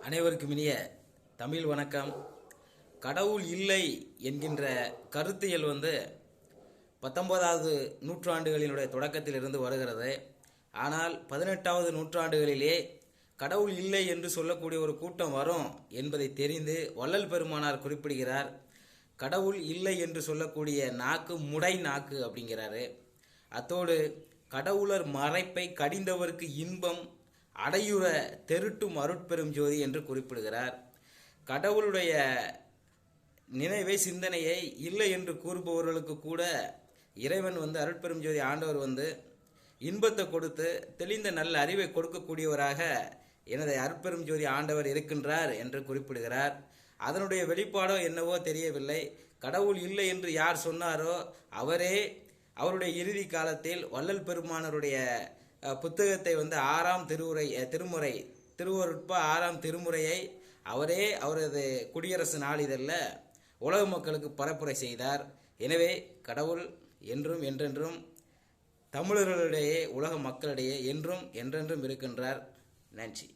அனைவருக்கும் இனிய தமிழ் வணக்கம். கடவுள் இல்லை என்கின்ற கருத்தியல் 19வது நூற்றாண்டுகளினுடைய தொடக்கத்தில் இருந்து வருகிறது. ஆனால் 18வது நூற்றாண்டுகளிலே கடவுள் இல்லை என்று சொல்லக்கூடிய ஒரு கூட்டம் வரும் என்பதை தெரிந்து வள்ளல் பெருமானார் குறிப்பிடுகிறார். கடவுள் இல்லை என்று சொல்லக்கூடிய நாக்கு முடை நாக்கு அப்படிங்கிறாரு. அத்தோடு கடவுளர் மறைப்பை கடிந்தவருக்கு இன்பம் அடையுற தெருட்டும் அருட்பெரும் ஜோதி என்று குறிப்பிடுகிறார். கடவுளுடைய நினைவை சிந்தனையை இல்லை என்று கூறுபவர்களுக்கு கூட இறைவன் அருட்பெரும் ஜோதி ஆண்டவர் இன்பத்தை கொடுத்து தெளிந்த நல்ல அறிவை கொடுக்கக்கூடியவராக எனது அருட்பெரும் ஜோதி ஆண்டவர் இருக்கின்றார் என்று குறிப்பிடுகிறார். அதனுடைய வெளிப்பாடோ என்னவோ தெரியவில்லை. கடவுள் இல்லை என்று யார் சொன்னாரோ அவரே அவருடைய இறுதி காலத்தில் வள்ளல் பெருமானருடைய புத்தகத்தை 6ஆம் திருமுறை திருவருட்பா 6ஆம் திருமுறையை அவரே அவரது குடியரசு நாளிதழில் உலக மக்களுக்கு பரப்புரை செய்தார். எனவே கடவுள் என்றும் என்றென்றும் தமிழர்களிடையே உலக மக்களிடையே என்றும் என்றென்றும் இருக்கின்றார். நன்றி.